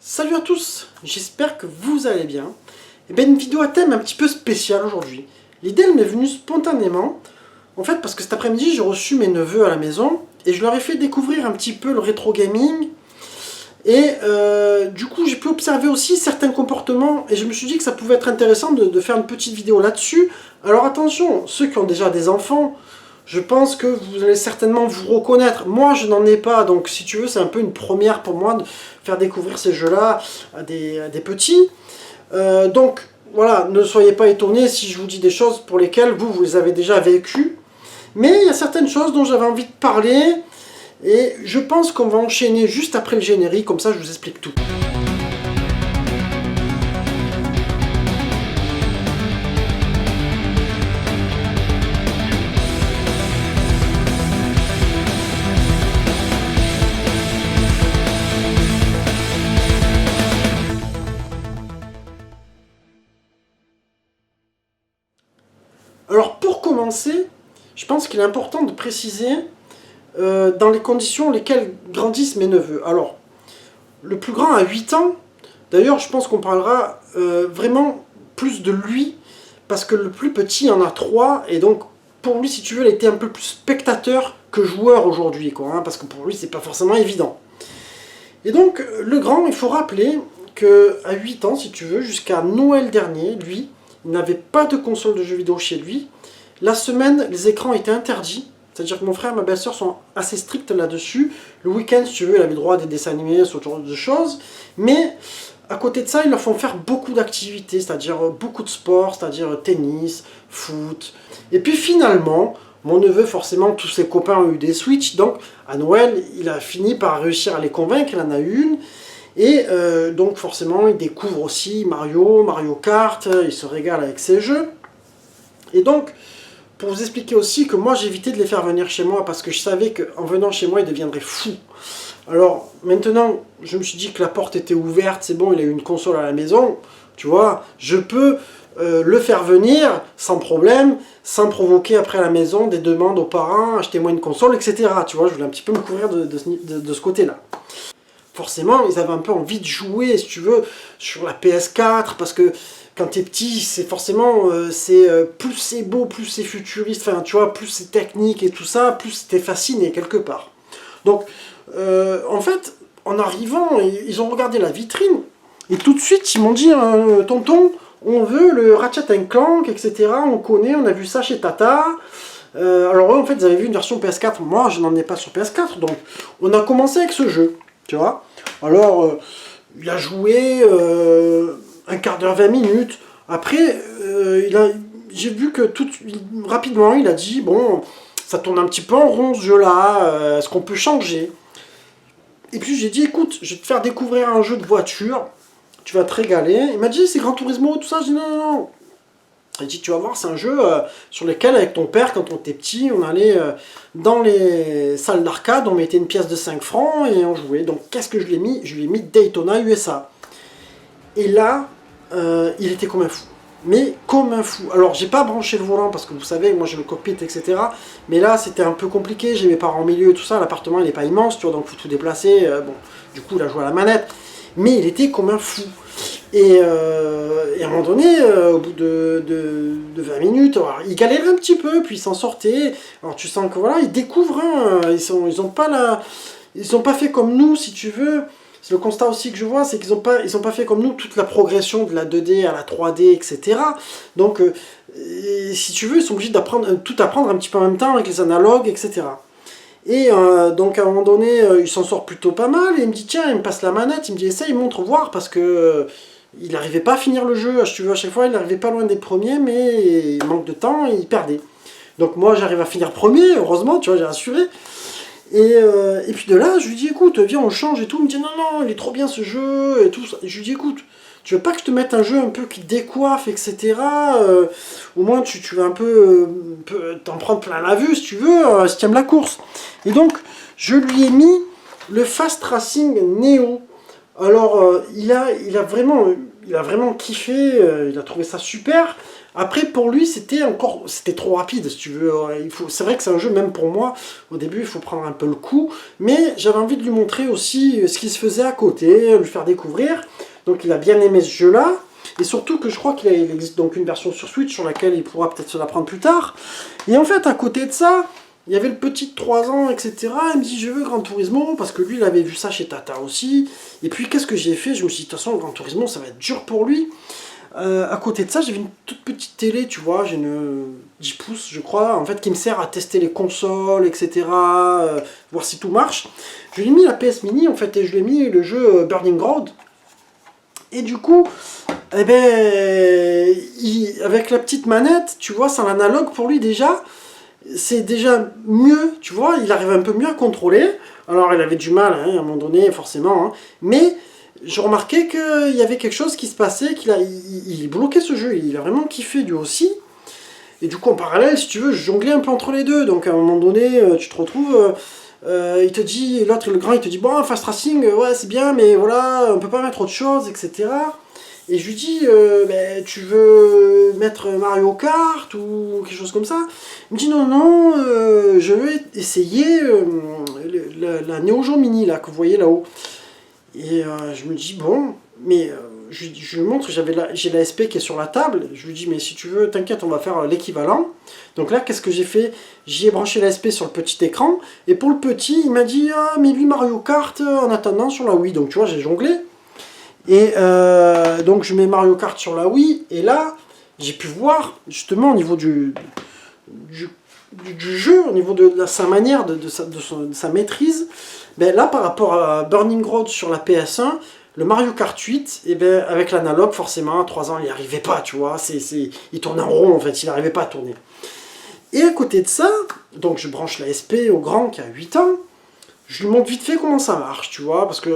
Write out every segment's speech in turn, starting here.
Salut à tous, j'espère que vous allez bien. Et bien une vidéo à thème un petit peu spécial aujourd'hui. L'idée elle m'est venue spontanément, en fait parce que cet après-midi j'ai reçu mes neveux à la maison et je leur ai fait découvrir un petit peu le rétro gaming. Et du coup j'ai pu observer aussi certains comportements et je me suis dit que ça pouvait être intéressant de faire une petite vidéo là-dessus. Alors attention, ceux qui ont déjà des enfants, je pense que vous allez certainement vous reconnaître. Moi, je n'en ai pas, donc si tu veux, c'est un peu une première pour moi de faire découvrir ces jeux-là à des petits. Donc, voilà, ne soyez pas étonnés si je vous dis des choses pour lesquelles vous les avez déjà vécues. Mais il y a certaines choses dont j'avais envie de parler, et je pense qu'on va enchaîner juste après le générique, comme ça je vous explique tout. Alors pour commencer, je pense qu'il est important de préciser dans les conditions lesquelles grandissent mes neveux. Alors, le plus grand a 8 ans, d'ailleurs je pense qu'on parlera vraiment plus de lui, parce que le plus petit en a 3, et donc pour lui si tu veux il a été un peu plus spectateur que joueur aujourd'hui, hein, parce que pour lui c'est pas forcément évident. Et donc le grand, il faut rappeler qu'à 8 ans si tu veux, jusqu'à Noël dernier, lui, il n'avait pas de console de jeux vidéo chez lui. La semaine, les écrans étaient interdits. C'est-à-dire que mon frère et ma belle-sœur sont assez stricts là-dessus. Le week-end, si tu veux, il avait droit à des dessins animés, ce genre de choses. Mais à côté de ça, ils leur font faire beaucoup d'activités, c'est-à-dire beaucoup de sport, c'est-à-dire tennis, foot. Et puis finalement, mon neveu, forcément, tous ses copains ont eu des Switch. Donc à Noël, il a fini par réussir à les convaincre. Il en a eu une. Et donc forcément, il découvre aussi Mario Kart. Il se régale avec ces jeux. Et donc, pour vous expliquer aussi que moi j'évitais de les faire venir chez moi parce que je savais qu'en venant chez moi ils deviendraient fous. Alors maintenant je me suis dit que la porte était ouverte, c'est bon, il a eu une console à la maison, tu vois, je peux le faire venir sans problème, sans provoquer après à la maison des demandes aux parents, achetez-moi une console, etc. Tu vois, je voulais un petit peu me couvrir de ce côté-là. Forcément, ils avaient un peu envie de jouer, si tu veux, sur la PS4, parce que quand t'es petit, c'est forcément, plus c'est beau, plus c'est futuriste, enfin, tu vois, plus c'est technique et tout ça, plus t'es fasciné quelque part. Donc, en fait, en arrivant, ils ont regardé la vitrine, et tout de suite, ils m'ont dit, tonton, on veut le Ratchet & Clank, etc., on connaît, on a vu ça chez Tata. Alors eux, en fait, ils avaient vu une version PS4, moi, je n'en ai pas sur PS4, donc on a commencé avec ce jeu, tu vois. Alors, il a joué un quart d'heure, 20 minutes. Après, j'ai vu que rapidement, il a dit, bon, ça tourne un petit peu en rond ce jeu-là, est-ce qu'on peut changer? Et puis j'ai dit, écoute, je vais te faire découvrir un jeu de voiture, tu vas te régaler. Il m'a dit, c'est Gran Turismo, tout ça. J'ai dit, non, non, non. Il dit, tu vas voir, c'est un jeu sur lequel, avec ton père, quand on était petit, on allait dans les salles d'arcade, on mettait une pièce de 5 francs et on jouait. Donc, qu'est-ce que je lui ai mis? Je lui ai mis Daytona USA. Et là, il était comme un fou. Mais comme un fou. Alors, j'ai pas branché le volant parce que vous savez, moi j'ai le cockpit, etc. Mais là, c'était un peu compliqué. J'ai mes parents au milieu et tout ça. L'appartement, il n'est pas immense, tu vois, donc il faut tout déplacer. Bon, du coup, il a joué à la manette. Mais il était comme un fou. Et à un moment donné, au bout de 20 minutes, alors, il galérait un petit peu, puis il s'en sortait. Alors tu sens que voilà, ils découvrent, hein, ils ont pas fait comme nous, si tu veux. C'est le constat aussi que je vois, c'est qu'ils ont pas fait comme nous toute la progression de la 2D à la 3D, etc. Donc, si tu veux, ils sont obligés tout apprendre un petit peu en même temps avec les analogues, etc. Et donc à un moment donné, il s'en sort plutôt pas mal, et il me dit tiens, il me passe la manette, il me dit essaye, montre, voir, parce que il n'arrivait pas à finir le jeu, si tu veux, à chaque fois il n'arrivait pas loin des premiers, mais il manque de temps, et il perdait. Donc moi j'arrive à finir premier, heureusement, tu vois, j'ai rassuré. Et puis de là, je lui dis écoute, viens on change et tout, il me dit non, non, il est trop bien ce jeu, et tout ça. Et je lui dis écoute, tu veux pas que je te mette un jeu un peu qui décoiffe, etc. Au moins tu vas un peu t'en prendre plein la vue si tu veux, si tu aimes la course. Et donc je lui ai mis le Fast Racing Neo. Alors il a vraiment kiffé, il a trouvé ça super. Après, pour lui, c'était trop rapide, si tu veux. C'est vrai que c'est un jeu, même pour moi, au début, il faut prendre un peu le coup. Mais j'avais envie de lui montrer aussi ce qui se faisait à côté, lui faire découvrir. Donc il a bien aimé ce jeu-là. Et surtout que je crois qu'il existe donc une version sur Switch sur laquelle il pourra peut-être se la prendre plus tard. Et en fait, à côté de ça, il y avait le petit de 3 ans, etc. Il me dit, je veux Gran Turismo, parce que lui, il avait vu ça chez Tata aussi. Et puis, qu'est-ce que j'ai fait? Je me suis dit, de toute façon, Gran Turismo, ça va être dur pour lui. À côté de ça, j'avais une toute petite télé, tu vois, j'ai une 10 pouces, je crois, en fait, qui me sert à tester les consoles, etc., voir si tout marche. Je lui ai mis la PS Mini, en fait, et je lui ai mis le jeu Burning Road. Et du coup, eh ben, avec la petite manette, tu vois, sans l'analogue, pour lui, déjà, c'est déjà mieux, tu vois, il arrive un peu mieux à contrôler. Alors, il avait du mal, hein, à un moment donné, forcément, hein, mais je remarquais qu'il y avait quelque chose qui se passait, il bloquait ce jeu, il a vraiment kiffé lui aussi. Et du coup, en parallèle, si tu veux, je jonglais un peu entre les deux. Donc à un moment donné, tu te retrouves, il te dit, l'autre, le grand, il te dit, bon, Fast Racing, ouais, c'est bien, mais voilà, on peut pas mettre autre chose, etc. Et je lui dis, ben, tu veux mettre Mario Kart ou quelque chose comme ça? Il me dit, non, non, je veux essayer la Neo Geo Mini, là, que vous voyez là-haut. Et je me dis, bon, mais je lui montre, j'ai la SP qui est sur la table. Je lui dis, mais si tu veux, t'inquiète, on va faire l'équivalent. Donc là, qu'est-ce que j'ai fait? J'y ai branché la SP sur le petit écran. Et pour le petit, il m'a dit, ah, mais lui, Mario Kart, en attendant, sur la Wii. Donc tu vois, j'ai jonglé. Et donc je mets Mario Kart sur la Wii. Et là, j'ai pu voir, justement, au niveau du jeu, au niveau de sa manière, de sa maîtrise. Ben là, par rapport à Burning Road sur la PS1, le Mario Kart 8, et ben, avec l'analogue, forcément, à 3 ans, il n'y arrivait pas, tu vois. Il tournait en rond, en fait, il n'arrivait pas à tourner. Et à côté de ça, donc je branche la SP au grand qui a 8 ans, je lui montre vite fait comment ça marche, tu vois, parce que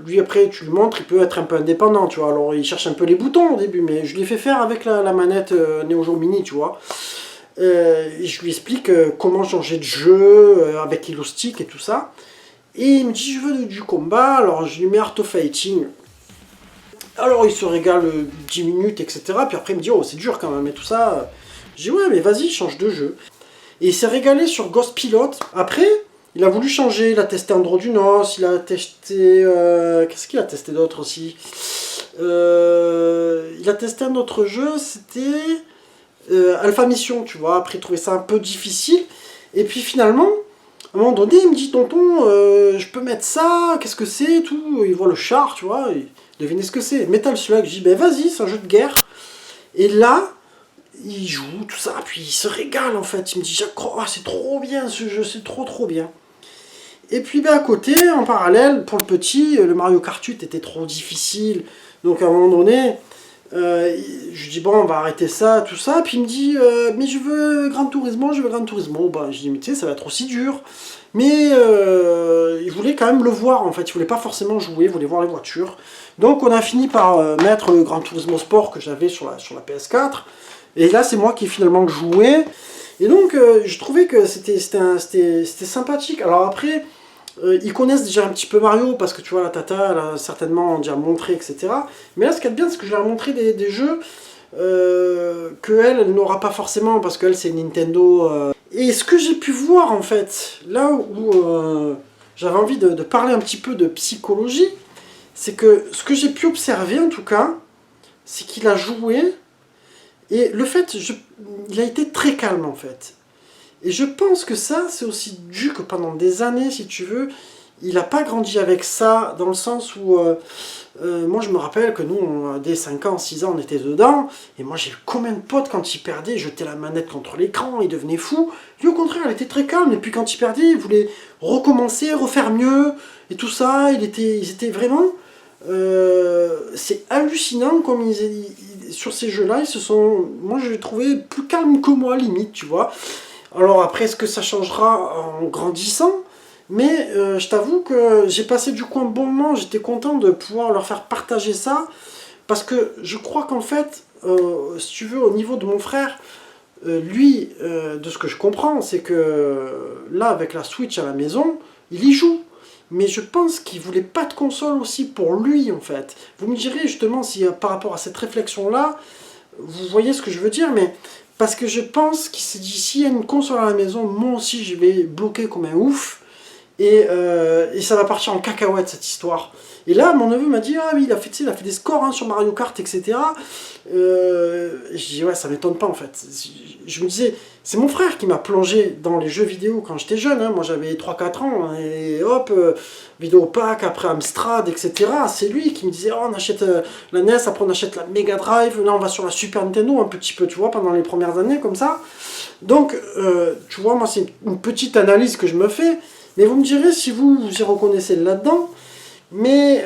lui, après, tu lui montres, il peut être un peu indépendant, tu vois. Alors, il cherche un peu les boutons au début, mais je lui ai fait faire avec la manette Neo Geo Mini, tu vois. Et je lui explique comment changer de jeu avec Stick et tout ça. Et il me dit, je veux du combat, alors je lui mets Art of Fighting. Alors il se régale 10 minutes, etc. Puis après il me dit, oh c'est dur quand même, et tout ça. Je dis, ouais mais vas-y, change de jeu. Et il s'est régalé sur Ghost Pilot. Après, il a voulu changer, il a testé Androdunos, il a testé... qu'est-ce qu'il a testé d'autre aussi? Il a testé un autre jeu, c'était Alpha Mission, tu vois. Après il trouvait ça un peu difficile. Et puis finalement... À un moment donné, il me dit, tonton, je peux mettre ça, qu'est-ce que c'est, tout. Il voit le char, tu vois, il devinez ce que c'est. Metal Slug, je dis, ben vas-y, c'est un jeu de guerre. Et là, il joue, tout ça, puis il se régale, en fait. Il me dit, j'accroche, c'est trop bien ce jeu, c'est trop bien. Et puis, ben, à côté, en parallèle, pour le petit, le Mario Kart 8 était trop difficile. Donc, à un moment donné, je lui dis, bon, on va arrêter ça, tout ça. Puis il me dit, mais je veux Gran Turismo, je veux Gran Turismo. Bah, je dis, mais tu sais, ça va être aussi dur. Mais il voulait quand même le voir, en fait. Il voulait pas forcément jouer, il voulait voir les voitures. Donc on a fini par mettre le Gran Turismo Sport que j'avais sur la PS4. Et là, c'est moi qui ai finalement joué. Et donc, je trouvais que c'était sympathique. Alors après... ils connaissent déjà un petit peu Mario parce que tu vois la Tata elle a certainement déjà montré, etc. Mais là ce qui est bien c'est que je leur ai montré des jeux que elle n'aura pas forcément parce qu'elle c'est Nintendo. Et ce que j'ai pu voir en fait, là où j'avais envie de parler un petit peu de psychologie, c'est que ce que j'ai pu observer en tout cas, c'est qu'il a joué et le fait, il a été très calme en fait. Et je pense que ça, c'est aussi dû que pendant des années, si tu veux, il n'a pas grandi avec ça, dans le sens où, moi je me rappelle que nous, dès 5 ans, 6 ans, on était dedans, et moi j'ai combien de potes, quand il perdait, il jetait la manette contre l'écran, il devenait fou. Lui au contraire, il était très calme, et puis quand il perdait, il voulait recommencer, refaire mieux, et tout ça, ils étaient vraiment... c'est hallucinant comme sur ces jeux-là, ils se sont... Moi je les trouvais plus calmes que moi, limite, tu vois. Alors après, est-ce que ça changera en grandissant? Mais je t'avoue que j'ai passé du coup un bon moment, j'étais content de pouvoir leur faire partager ça, parce que je crois qu'en fait, si tu veux, au niveau de mon frère, lui, de ce que je comprends, c'est que là, avec la Switch à la maison, il y joue. Mais je pense qu'il voulait pas de console aussi pour lui, en fait. Vous me direz justement si par rapport à cette réflexion-là, Vous voyez ce que je veux dire, mais parce que je pense qu'il s'est dit, s'il y a une console à la maison, moi aussi je vais bloquer comme un ouf, et ça va partir en cacahuète cette histoire. Et là, mon neveu m'a dit, ah oui, il a fait des scores hein, sur Mario Kart, etc. Je dis, ouais, ça m'étonne pas en fait. Je me disais, c'est mon frère qui m'a plongé dans les jeux vidéo quand j'étais jeune. Hein. Moi j'avais 3-4 ans, hein, et hop, Vidéopack, après Amstrad, etc. C'est lui qui me disait, oh, on achète la NES, après on achète la Mega Drive, là on va sur la Super Nintendo un petit peu, tu vois, pendant les premières années comme ça. Donc, tu vois, moi c'est une petite analyse que je me fais. Mais vous me direz si vous vous y reconnaissez là-dedans. Mais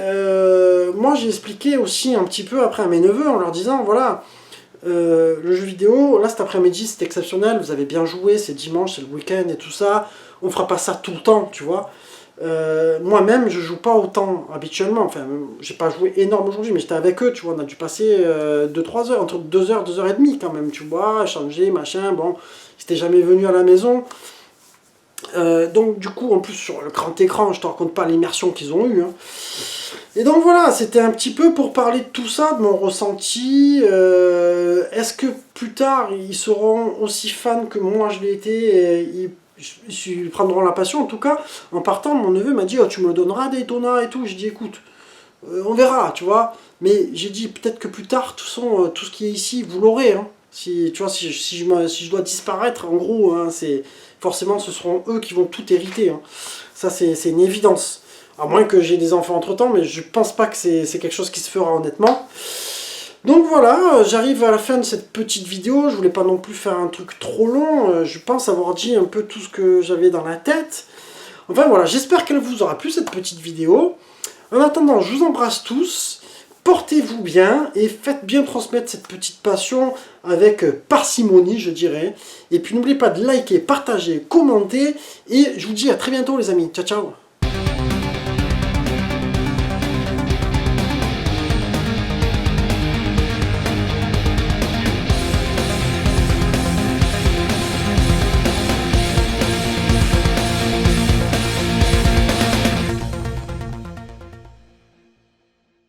moi j'ai expliqué aussi un petit peu après à mes neveux en leur disant voilà, le jeu vidéo, là cet après-midi c'était exceptionnel, vous avez bien joué, c'est dimanche, c'est le week-end et tout ça, on fera pas ça tout le temps, tu vois. Moi-même je joue pas autant habituellement, enfin j'ai pas joué énorme aujourd'hui, mais j'étais avec eux, tu vois, on a dû passer 2-3 heures, entre 2 heures, 2 heures et demie quand même, tu vois, changer, machin, bon, j'étais jamais venu à la maison. Donc du coup en plus sur le grand écran je te raconte pas l'immersion qu'ils ont eue hein. Et donc voilà, c'était un petit peu pour parler de tout ça, de mon ressenti. Est-ce que plus tard ils seront aussi fans que moi je l'ai été, ils prendront la passion. En tout cas en partant mon neveu m'a dit oh, tu me le donneras Daytona et tout. J'ai dit écoute on verra tu vois, mais j'ai dit peut-être que plus tard tout ce qui est ici vous l'aurez hein. Si, tu vois, si je dois disparaître, en gros, hein, forcément ce seront eux qui vont tout hériter. Hein. Ça, c'est une évidence. À moins que j'ai des enfants entre temps, mais je pense pas que c'est quelque chose qui se fera honnêtement. Donc voilà, j'arrive à la fin de cette petite vidéo. Je voulais pas non plus faire un truc trop long. Je pense avoir dit un peu tout ce que j'avais dans la tête. Enfin voilà, j'espère qu'elle vous aura plu cette petite vidéo. En attendant, je vous embrasse tous. Portez-vous bien et faites bien transmettre cette petite passion avec parcimonie, je dirais. Et puis n'oubliez pas de liker, partager, commenter. Et je vous dis à très bientôt les amis. Ciao, ciao.